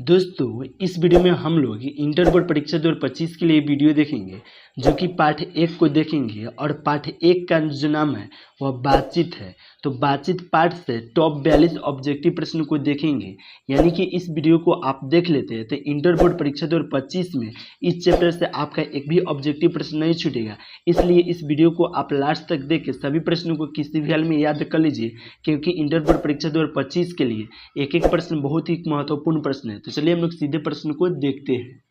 दोस्तों इस वीडियो में हम लोग इंटर बोर्ड परीक्षा 2025 के लिए वीडियो देखेंगे जो कि पाठ 1 को देखेंगे और पाठ 1 का जो नाम है वह बातचीत है। तो बातचीत पाठ से टॉप 42 ऑब्जेक्टिव प्रश्न को देखेंगे, यानी कि इस वीडियो को आप देख लेते हैं तो इंटर बोर्ड परीक्षा 2025 में इस चैप्टर से आपका एक भी ऑब्जेक्टिव प्रश्न नहीं छूटेगा। इसलिए इस वीडियो को आप लास्ट तक देख के सभी प्रश्नों को किसी भी हाल में याद कर लीजिए, क्योंकि इंटर बोर्ड परीक्षा 2025 के लिए एक एक प्रश्न बहुत ही महत्वपूर्ण प्रश्न है। तो चलिए हम लोग सीधे प्रश्न को देखते हैं।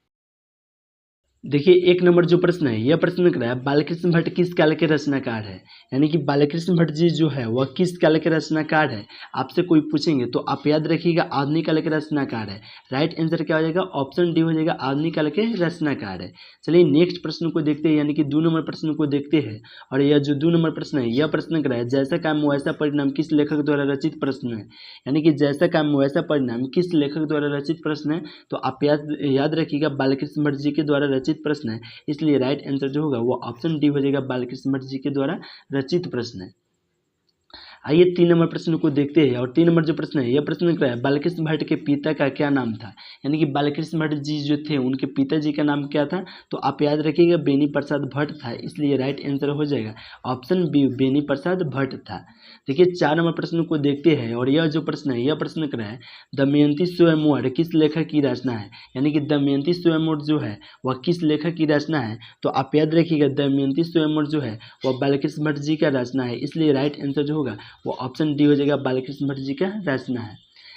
देखिए एक नंबर जो प्रश्न है यह प्रश्न कर रहा है बालकृष्ण भट्ट किस काल के रचनाकार है, यानी कि बालकृष्ण भट्ट जी जो है वह किस काल के रचनाकार है। आपसे कोई पूछेंगे तो आप याद रखिएगा आधुनिक काल के रचनाकार है। राइट आंसर क्या हो जाएगा, ऑप्शन डी हो जाएगा, आधुनिक काल के रचनाकार है। चलिए नेक्स्ट प्रश्न को देखते हैं, यानी कि 2 नंबर प्रश्न को देखते हैं। और यह जो 2 नंबर प्रश्न है यह प्रश्न कर रहा है जैसा काम वैसा परिणाम किस लेखक द्वारा रचित प्रश्न है, यानी कि जैसा काम वैसा परिणाम किस लेखक द्वारा रचित प्रश्न है। तो आप याद रखिएगा बालकृष्ण भट्ट जी के द्वारा रचित प्रश्न है, इसलिए राइट आंसर जो होगा वो ऑप्शन डी हो जाएगा, बालकृष्ण भट्ट जी के द्वारा रचित प्रश्न है। आइए 3 नंबर प्रश्न को देखते हैं। और 3 नंबर जो प्रश्न है यह प्रश्न क्या है बालकृष्ण भट्ट के पिता का क्या नाम था, यानी कि बालकृष्ण भट्ट जी जो थे उनके पिताजी का नाम क्या था। तो आप याद रखिएगा बेनी प्रसाद भट्ट था, इसलिए राइट आंसर हो जाएगा ऑप्शन बी, बेनी प्रसाद भट्ट था। देखिए 4 नंबर प्रश्न को देखते हैं। और यह जो प्रश्न है यह प्रश्न कर रहा है दमयंती स्वयंवर किस लेखक की रचना है, यानी कि दमयंती स्वयंवर जो है वह किस लेखक की रचना है। तो आप याद रखिएगा दमयंती स्वयंवर जो है वह बालकृष्ण भट्ट जी का रचना है, इसलिए राइट आंसर जो होगा वो ऑप्शन डी हो जाएगा, बालकृष्ण भट्ट जी का रचना है।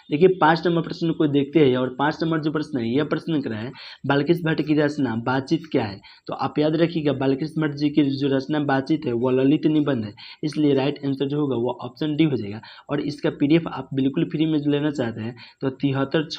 देखिए 5 नंबर प्रश्न को देखते हैं। और 5 नंबर जो प्रश्न है यह प्रश्न कर रहा है बालकृष्ण भट्ट की रचना बातचीत क्या है। तो आप याद रखिएगा बालकृष्ण भट्ट जी की जो रचना बातचीत है वह ललित निबंध है, इसलिए राइट आंसर जो होगा वो ऑप्शन डी हो जाएगा। और इसका PDF आप बिल्कुल फ्री में लेना चाहते हैं तो 73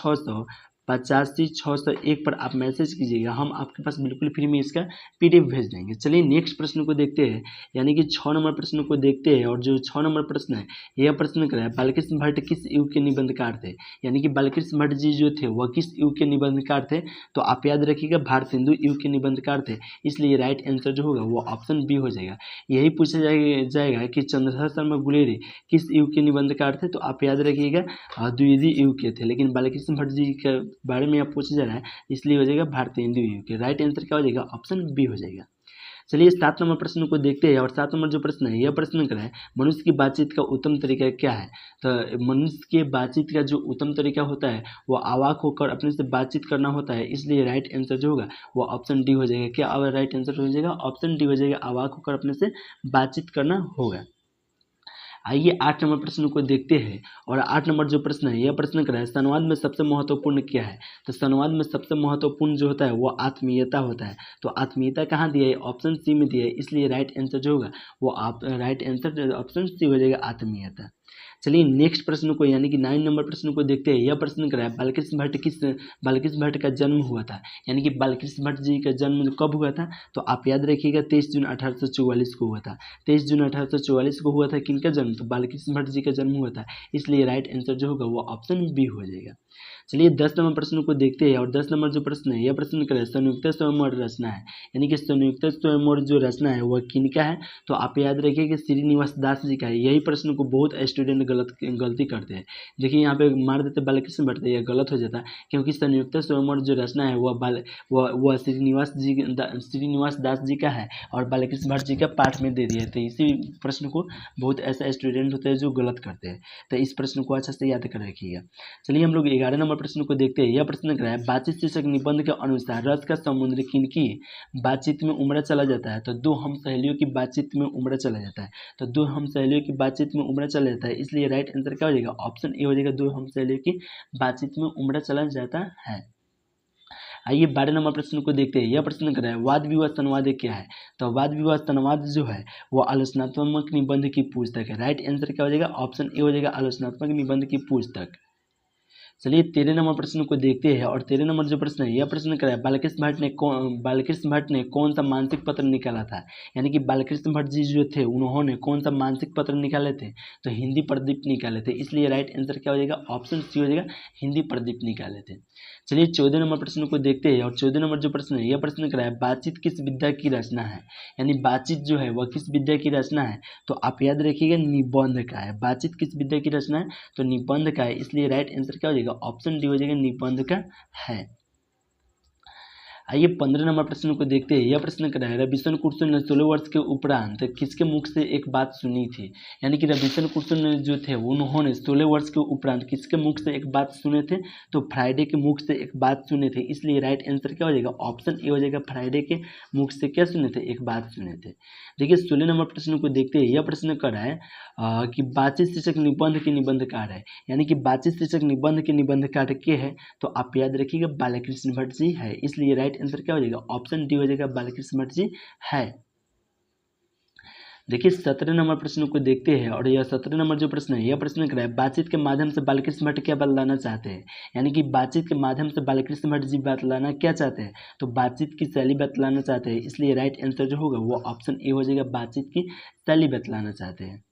685 पर आप मैसेज कीजिएगा, हम आपके पास बिल्कुल फ्री में इसका PDF भेज देंगे। चलिए नेक्स्ट प्रश्न को देखते हैं, यानी कि 6 नंबर प्रश्न को देखते हैं। और जो 6 नंबर प्रश्न है यह प्रश्न कर रहा है बालकृष्ण भट्ट किस युग के निबंधकार थे, यानी कि बालकृष्ण भट्ट जी जो थे वह किस युग के निबंधकार थे। तो आप याद रखिएगा भारत सिंधु युग के निबंधकार थे, इसलिए राइट आंसर जो होगा वो ऑप्शन बी हो जाएगा। यही पूछा जाएगा कि चंद्रशेखर शर्मा गुलेरी किस युग के निबंधकार थे। तो आप याद रखिएगा द्विवेदी युग के थे, लेकिन बालकृष्ण भट्ट जी के बारे में आप पूछा जा रहा है इसलिए हो जाएगा भारतीय हिंदू युग के। राइट आंसर क्या हो जाएगा, ऑप्शन बी हो जाएगा। चलिए 7 नंबर प्रश्न को देखते हैं। और 7 नंबर जो प्रश्न है यह प्रश्न कर रहा है मनुष्य की बातचीत का उत्तम तरीका क्या है। तो मनुष्य के बातचीत का जो उत्तम तरीका होता है वो अवाक होकर अपने से बातचीत करना होता है, इसलिए राइट आंसर जो होगा वो ऑप्शन डी हो जाएगा। क्या राइट आंसर हो जाएगा, ऑप्शन डी हो जाएगा, अवाक होकर अपने से बातचीत करना होगा। आइए 8 नंबर प्रश्न को देखते हैं। और 8 नंबर जो प्रश्न है यह प्रश्न कर रहा है संवाद में सबसे महत्वपूर्ण क्या है। तो संवाद में सबसे महत्वपूर्ण जो होता है वो आत्मीयता होता है। तो आत्मीयता कहाँ दिया है, ऑप्शन सी में दिया है, इसलिए राइट आंसर जो होगा वो आप राइट आंसर ऑप्शन सी हो जाएगा, आत्मीयता। चलिए नेक्स्ट प्रश्न को, यानी कि 9 नंबर प्रश्न को देखते हैं। यह प्रश्न कर रहा है बालकृष्ण भट्ट का जन्म हुआ था, यानी कि बालकृष्ण भट्ट जी का जन्म कब हुआ था। तो आप याद रखिएगा 23 जून 1844 को हुआ था। 23 जून 1844 को हुआ था किनका जन्म, तो बालकृष्ण भट्ट जी का जन्म हुआ था, इसलिए राइट आंसर जो होगा वो ऑप्शन बी हो जाएगा। चलिए 10 नंबर प्रश्न को देखते हैं। और 10 नंबर जो प्रश्न है यह प्रश्न कर रहा है संयुक्त स्वयंवर रचना है, यानी कि संयुक्त स्वयंवर जो रचना है वह किनका है। तो आप याद रखिए कि श्रीनिवास दास जी का है। यही प्रश्न को बहुत स्टूडेंट गलती करते हैं। देखिए यहाँ पे मार देते बालकृष्ण भट्ट, यह गलत हो जाता है, क्योंकि संयुक्त स्वयंवर जो रचना है वह श्रीनिवास दास जी का है और बालकृष्ण भट्ट जी का पाठ में दे दिया है। तो इसी प्रश्न को बहुत ऐसा स्टूडेंट होते हैं जो गलत करते हैं, तो इस प्रश्न को अच्छा से याद कर रखिएगा। चलिए हम लोग 11 नंबर प्रश्न को देखते हैं। यह प्रश्न कर रहा है बातचीत शीर्षक निबंध के अनुसार रस का समुद्र किनकी बातचीत में उमड़ा चला जाता है। तो 2 हम सहेलियों की बातचीत में उमड़ा चला जाता है। तो 2 हम सहेलियों की बातचीत में उमड़ा चला जाता है, इसलिए राइट आंसर क्या हो जाएगा, ऑप्शन ए हो जाएगा, 2 हम सहेलियों की बातचीत में उमड़ा चला जाता है। आइए 12 नंबर प्रश्न को देखते हैं। यह प्रश्न कर रहा है वाद विवाद संवाद क्या है। तो वाद विवाद संवाद जो है वो आलोचनात्मक निबंध की पुस्तक है। राइट आंसर क्या हो जाएगा, ऑप्शन ए हो जाएगा, आलोचनात्मक निबंध की पुस्तक। चलिए 13 नंबर प्रश्न को देखते हैं। और 13 नंबर जो प्रश्न है यह प्रश्न कर रहा है बालकृष्ण भट्ट ने कौन सा मानसिक पत्र निकाला था, यानी कि बालकृष्ण भट्ट जी जो थे उन्होंने कौन सा मानसिक पत्र निकाले थे। तो हिंदी प्रदीप निकाले थे, इसलिए राइट आंसर क्या हो जाएगा, ऑप्शन सी हो जाएगा, हिंदी प्रदीप निकाले थे। चलिए 14 नंबर प्रश्न को देखते हैं। और 14 नंबर जो प्रश्न है, यह प्रश्न क्या है, बातचीत किस विद्या की रचना है। यानी बातचीत जो है वह किस विद्या की रचना है, तो आप याद रखिएगा निबंध का है। बातचीत किस विद्या की रचना है, तो निबंध का है। इसलिए राइट आंसर क्या हो जाएगा, ऑप्शन डी हो जाएगा, निबंध का है। आइए 15 नंबर प्रश्न को देखते हैं। यह प्रश्न कर रहा है, रविशंकर कुर्सो ने 16 वर्ष के उपरांत किसके मुख से एक बात सुनी थी। यानी कि रविशंकर कुर्सो ने जो थे उन्होंने 16 वर्ष के उपरांत किसके मुख से एक बात सुने थे, तो फ्राइडे के मुख से एक बात सुने थे। इसलिए राइट आंसर क्या हो जाएगा, ऑप्शन ए हो जाएगा, फ्राइडे के मुख से क्या सुने थे, एक बात सुने थे। देखिए 16 नंबर प्रश्न को देखते हैं। यह प्रश्न कर रहा है कि बातचीत शीर्षक निबंध के निबंधकार है। यानी कि बातचीत शीर्षक निबंध के निबंधकार के है, तो आप याद रखिएगा बालकृष्ण भट्ट जी है। इसलिए राइट आंसर क्या हो जाएगा, ऑप्शन डी हो जाएगा, बालकृष्ण भट्ट जी है। देखिए 17 नंबर प्रश्न को देखते हैं। और यह 17 नंबर जो प्रश्न है, यह प्रश्न कर रहा है, बातचीत के माध्यम से बालकृष्ण भट्ट क्या बतलाना चाहते हैं। यानी कि बातचीत के माध्यम से बालकृष्ण भट्ट जी बतलाना क्या चाहते हैं, तो बातचीत की शैली बतलाना चाहते हैं। इसलिए राइट आंसर जो होगा वो ऑप्शन ए हो जाएगा, बातचीत की शैली बतलाना चाहते हैं।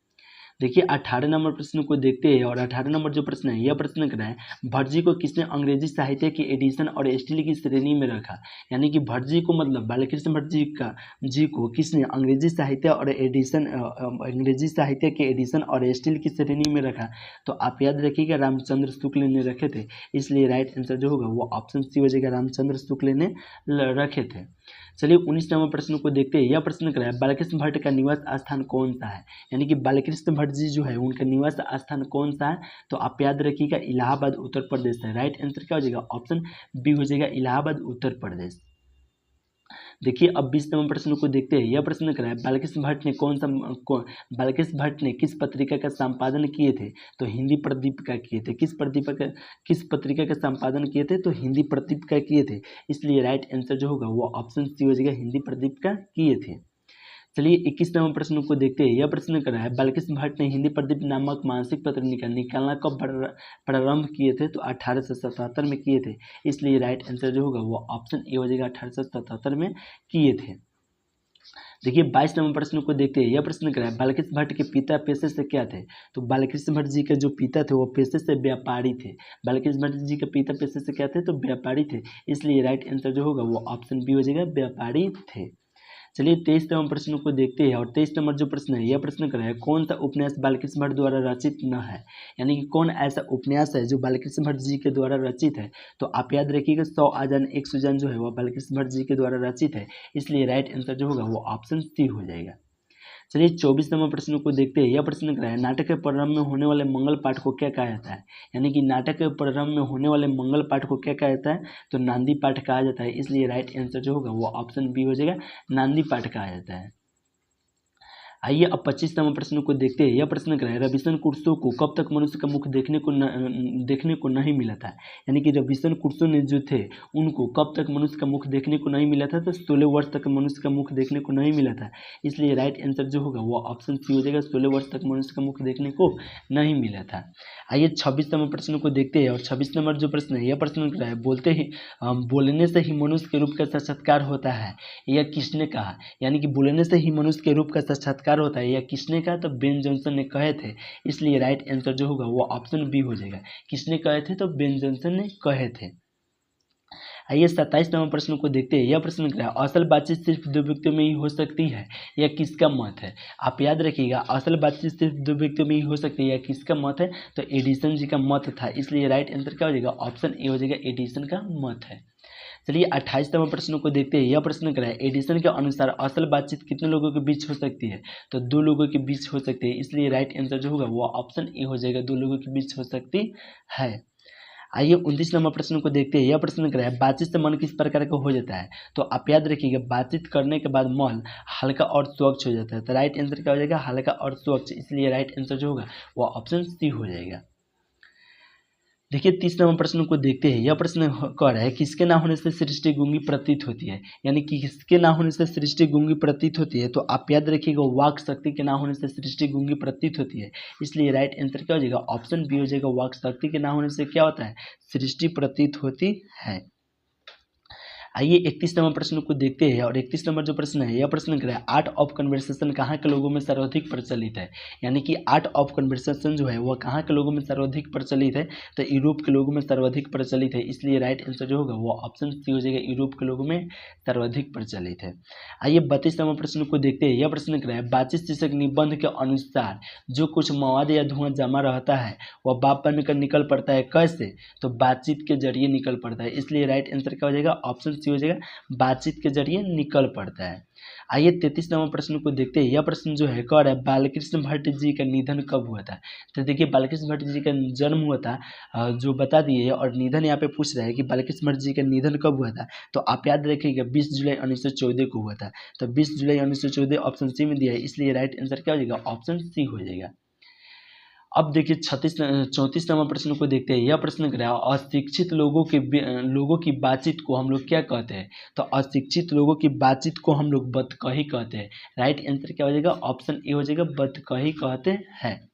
देखिए 18 नंबर प्रश्न को देखते हैं। और 18 नंबर जो प्रश्न है, यह प्रश्न कर रहा है, भट्ट जी को किसने अंग्रेजी साहित्य की एडिशन और स्टील की श्रेणी में रखा। यानी कि भट्ट जी को मतलब बालकृष्ण भट्ट जी को किसने अंग्रेजी साहित्य और एडिशन अंग्रेजी साहित्य के एडिशन और स्टील की श्रेणी में रखा, तो आप याद रखिएगा रामचंद्र शुक्ल ने रखे थे। इसलिए राइट आंसर जो होगा वो ऑप्शन सी हो जाएगा, रामचंद्र शुक्ल ने रखे थे। चलिए 19 नंबर प्रश्न को देखते हैं। यह प्रश्न कर रहा है, बालकृष्ण भट्ट का निवास स्थान कौन सा है। यानी कि बालकृष्ण भट्ट जी जो है उनका निवास स्थान कौन सा है, तो आप याद रखिएगा इलाहाबाद उत्तर प्रदेश है। राइट आंसर क्या हो जाएगा, ऑप्शन बी हो जाएगा, इलाहाबाद उत्तर प्रदेश। देखिए अब 20 नंबर प्रश्न को देखते हैं। यह प्रश्न कर रहा है, बालकृष्ण भट्ट ने बालकृष्ण भट्ट ने किस पत्रिका का संपादन किए थे, तो हिंदी प्रदीपिका किए थे। किस पत्रिका का संपादन किए थे, तो हिंदी प्रदीपिका किए थे। इसलिए राइट आंसर जो होगा वो ऑप्शन सी हो जाएगा, हिंदी प्रदीपिका किए थे। चलिए 21 नंबर प्रश्न को देखते हैं। यह प्रश्न कर रहा है, बालकृष्ण भट्ट ने हिंदी प्रदीप नामक मासिक पत्र निकालना कब प्रारंभ किए थे, तो 1877 में किए थे। इसलिए राइट आंसर जो होगा वो ऑप्शन ए हो जाएगा, 1877 में किए थे। देखिए 22 नंबर प्रश्न को देखते हैं। यह प्रश्न कर रहा है, बालकृष्ण भट्ट के पिता पेशे से क्या थे, तो बालकृष्ण भट्ट जी के जो पिता थे वो पेशे से व्यापारी थे। बालकृष्ण भट्ट जी के पिता पेशे से क्या थे, तो व्यापारी थे। इसलिए राइट आंसर जो होगा वो ऑप्शन बी हो जाएगा, व्यापारी थे। चलिए 23 नंबर प्रश्न को देखते हैं। और 23 नंबर जो प्रश्न है, यह प्रश्न कर रहा है, कौन सा उपन्यास बालकृष्ण भट्ट द्वारा रचित न है। यानी कि कौन ऐसा उपन्यास है जो बालकृष्ण भट्ट जी के द्वारा रचित है, तो आप याद रखिएगा 100 आजान 1 सुजान जो है वह बालकृष्ण भट्ट जी के द्वारा रचित है। इसलिए राइट आंसर जो होगा वो ऑप्शन सी हो जाएगा। चलिए 24 नंबर प्रश्न को देखते हैं। यह प्रश्न कर रहा है, नाटक के प्रारंभ में होने वाले मंगल पाठ को क्या कहा जाता है। यानी कि नाटक के प्रारंभ में होने वाले मंगल पाठ को क्या कहा जाता है, तो नांदी पाठ कहा जाता है। इसलिए राइट आंसर जो होगा वो ऑप्शन बी हो जाएगा, नांदी पाठ कहा जाता है। आइए अब 25 नंबर प्रश्न को देखते हैं। यह प्रश्न कर रहा है, रविशंकर कुर्सो को कब तक मनुष्य का मुख देखने को नहीं मिला था। यानी कि रविशंकर कुर्सो ने जो थे उनको कब तक मनुष्य का मुख देखने को नहीं मिला था, तो 16 वर्ष तक मनुष्य का मुख देखने को नहीं मिला था। इसलिए राइट आंसर जो होगा वो ऑप्शन सी हो जाएगा, 16 वर्ष तक मनुष्य का मुख देखने को नहीं मिला था। आइए 26 नंबर प्रश्न को देखते हैं। और 26 नंबर जो प्रश्न है, यह प्रश्न कर रहा है, बोलने से ही मनुष्य के रूप का साक्षात्कार होता है, यह किसने कहा। यानी कि बोलने से ही मनुष्य के रूप का साक्षात्कार होता है, या किसने कहा, तो बेन जॉनसन ने कहे थे। इसलिए राइट आंसर जो होगा वो ऑप्शन बी हो जाएगा, किसने कहे थे, तो बेन जॉनसन ने कहे थे। आइए 27 नंबर प्रश्न को देखते हैं। यह प्रश्न क्या है, असल बातचीत सिर्फ 2 व्यक्तियों में ही हो सकती है, यह किसका मत है। आप याद रखिएगा असल बातचीत सिर्फ 2 व्यक्तियों में ही हो सकती है, यह किसका मत है, तो एडिसन जी का मत था। इसलिए राइट आंसर क्या हो जाएगा, ऑप्शन ए हो जाएगा, एडिसन का मत है। चलिए 28 नंबर प्रश्न को देखते हैं। यह प्रश्न क्या है, एडिसन के अनुसार असल बातचीत कितने लोगों के बीच हो सकती है, तो 2 लोगों के बीच हो सकती है। इसलिए राइट आंसर जो होगा वो ऑप्शन ए हो जाएगा, 2 लोगों के बीच हो सकती है। आइए 29 नंबर प्रश्न को देखते हैं। यह प्रश्न क्या है, बातचीत से मन किस प्रकार का हो जाता है, तो आप याद रखिएगा बातचीत करने के बाद मन हल्का और स्वच्छ हो जाता है। तो राइट आंसर क्या हो जाएगा, हल्का और स्वच्छ। इसलिए राइट आंसर जो होगा वो ऑप्शन सी हो जाएगा। देखिए 30 नंबर प्रश्न को देखते हैं। यह प्रश्न कह रहा है, किसके ना होने से सृष्टि गूंगी प्रतीत होती है। यानी कि किसके ना होने से सृष्टि गूंगी प्रतीत होती है, तो आप याद रखिएगा वाक शक्ति के ना होने से सृष्टि गूंगी प्रतीत होती है। इसलिए राइट आंसर क्या हो जाएगा, ऑप्शन बी हो जाएगा, वाक शक्ति के ना होने से क्या होता है, सृष्टि प्रतीत होती है। आइए 31 नंबर प्रश्न को देखते हैं। और 31 नंबर जो प्रश्न है, यह प्रश्न कह रहा है आर्ट ऑफ कन्वर्सेशन कहाँ के लोगों में सर्वाधिक प्रचलित है। यानी कि आर्ट ऑफ कन्वर्सेशन जो है वह कहाँ के लोगों में सर्वाधिक प्रचलित है, तो यूरोप के लोगों में सर्वाधिक प्रचलित है। इसलिए राइट आंसर जो होगा वो ऑप्शन सी हो जाएगा, यूरोप के लोगों में सर्वाधिक प्रचलित है। आइए 32 नंबर प्रश्न को देखते हैं। यह प्रश्न कह रहा है बातचीत शीर्षक निबंध के अनुसार जो कुछ मवाद या धुआं जमा रहता है वह भाप बनकर निकल पड़ता है, कैसे, तो बातचीत के जरिए निकल पड़ता है। इसलिए राइट आंसर क्या हो जाएगा, ऑप्शन सी हो जाएगा, बातचीत के जरिए निकल पड़ता है। आइए 33 नंबर प्रश्न को देखते हैं। यह प्रश्न जो है कह रहा है बालकृष्ण भट्ट जी का निधन कब हुआ था। तो देखिए बालकृष्ण भट्ट जी का जन्म हुआ था जो बता दिए, और निधन यहाँ पे पूछ रहा है कि बालकृष्ण भट्ट जी का निधन कब हुआ था। तो आप याद रखिएगा 20 जुलाई 1914 को हुआ था। तो 20 जुलाई 1914 ऑप्शन सी में दिया है, इसलिए राइट आंसर क्या हो जाएगा, ऑप्शन सी हो जाएगा। अब देखिए 34 नंबर प्रश्न को देखते हैं। यह प्रश्न कर रहा है अशिक्षित लोगों की बातचीत को हम लोग क्या कहते हैं। तो अशिक्षित लोगों की बातचीत को हम लोग बतकही कहते हैं। राइट आंसर क्या हो जाएगा, ऑप्शन ए हो जाएगा, बतकही कहते हैं।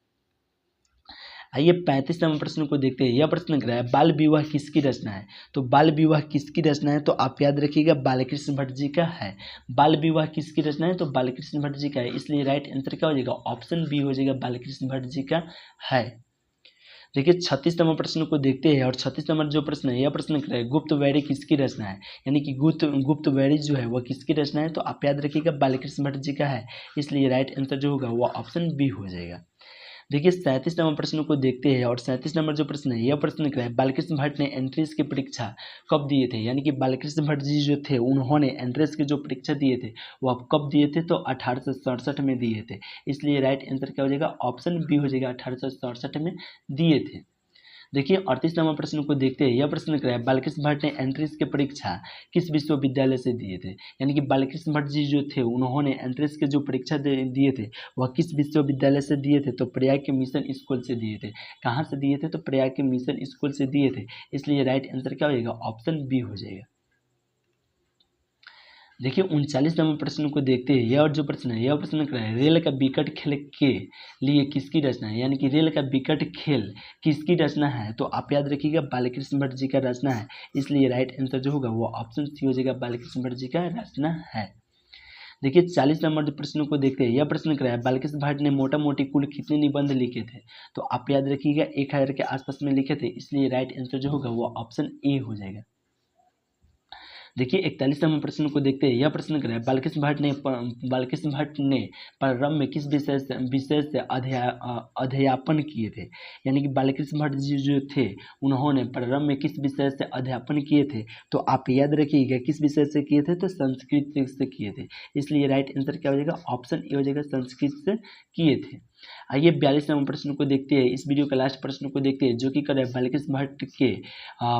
आइए 35 नंबर प्रश्न को देखते हैं। यह प्रश्न कर रहा है बाल विवाह किसकी रचना है। तो बाल विवाह किसकी रचना है, तो आप याद रखिएगा बालकृष्ण भट्ट जी का है। बाल विवाह किसकी रचना है, तो बालकृष्ण भट्ट जी का है। इसलिए राइट आंसर क्या हो जाएगा, ऑप्शन बी हो जाएगा, बालकृष्ण भट्ट जी का है। देखिए 36 नंबर प्रश्न को देखते हैं। और 36 नंबर जो प्रश्न है, यह प्रश्न कर रहा है गुप्त वैरी किसकी रचना है। यानी कि गुप्त वैरी जो है वह किसकी रचना है, तो आप याद रखिएगा बालकृष्ण भट्ट जी का है। इसलिए राइट आंसर जो होगा वह ऑप्शन बी हो जाएगा। देखिए 37 नंबर प्रश्न को देखते हैं। और 37 नंबर जो प्रश्न है, यह प्रश्न क्या है बालकृष्ण भट्ट ने एंट्रेंस की परीक्षा कब दिए थे। यानी कि बालकृष्ण भट्ट जी जो थे उन्होंने एंट्रेंस की जो परीक्षा दिए थे वह कब दिए थे, तो 1867 में दिए थे। इसलिए राइट आंसर क्या हो जाएगा, ऑप्शन बी हो जाएगा, 1867 में दिए थे। देखिए 38 नंबर प्रश्न को देखते हैं। यह प्रश्न क्या है बालकृष्ण भट्ट ने एंट्रेंस की परीक्षा किस विश्वविद्यालय से दिए थे। यानी कि बालकृष्ण भट्ट जी जो थे उन्होंने एंट्रेंस के जो परीक्षा दिए थे वह किस विश्वविद्यालय से दिए थे, तो प्रयाग के मिशन स्कूल से दिए थे। कहाँ से दिए थे, तो प्रयाग के मिशन स्कूल से दिए थे। इसलिए राइट आंसर क्या हो जाएगा, ऑप्शन बी हो जाएगा। देखिए 39 नंबर प्रश्न को देखते हैं। यह जो प्रश्न है, यह प्रश्न क्या है रेल का विकट खेल के लिए किसकी रचना है। यानी कि रेल का विकट खेल किसकी रचना है, तो आप याद रखिएगा बालकृष्ण भट्ट जी का रचना है। इसलिए राइट आंसर जो होगा वो ऑप्शन सी हो जाएगा, बालकृष्ण भट्ट जी का रचना है। देखिए 40 नंबर प्रश्न को देखते हैं। यह प्रश्न क्या है बालकृष्ण भट्ट ने मोटा मोटी कुल कितने निबंध लिखे थे, तो आप याद रखिएगा 1000 के आसपास में लिखे थे। इसलिए राइट आंसर जो होगा वो ऑप्शन ए हो जाएगा। देखिए 41 नंबर प्रश्न को देखते हैं। यह प्रश्न क्या है बालकृष्ण भट्ट ने प्रारंभ में किस विषय से अध्यापन किए थे। यानी कि बालकृष्ण भट्ट जी जो थे उन्होंने प्रारंभ में किस विषय से अध्यापन किए थे, तो आप याद रखिएगा किस विषय से किए थे, तो संस्कृत से किए थे। इसलिए राइट आंसर क्या हो जाएगा, ऑप्शन ए हो जाएगा, संस्कृत से किए थे। आइए 42 नंबर प्रश्न को देखते हैं। इस वीडियो के लास्ट प्रश्न को देखते हैं, जो कि कर बालकृष्ण भट्ट के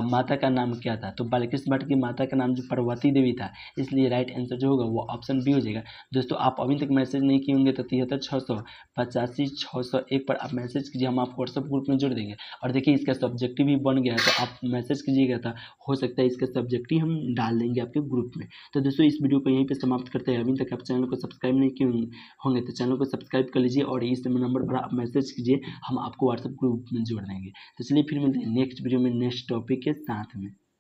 माता का नाम क्या था। तो बालकृष्ण भट्ट की माता का नाम जो पार्वती देवी था। इसलिए राइट आंसर जो होगा वो ऑप्शन बी हो जाएगा। दोस्तों आप अभी तक मैसेज नहीं किए होंगे तो 73 685 पर आप मैसेज कीजिए, हम आपको व्हाट्सएप ग्रुप में जोड़ देंगे। और देखिए इसका सब्जेक्टिव भी बन गया है, तो आप मैसेज कीजिएगा, था हो सकता है इसका सब्जेक्टिव हम डाल देंगे आपके ग्रुप में। तो दोस्तों इस वीडियो को यहीं पर समाप्त करते हैं। अभी तक आप चैनल को सब्सक्राइब नहीं किए होंगे तो चैनल को सब्सक्राइब कर लीजिए, और इस नंबर पर आप मैसेज कीजिए, हम आपको व्हाट्सएप ग्रुप में जोड़ देंगे। तो चलिए फिर मिलते हैं नेक्स्ट वीडियो में नेक्स्ट टॉपिक के साथ में।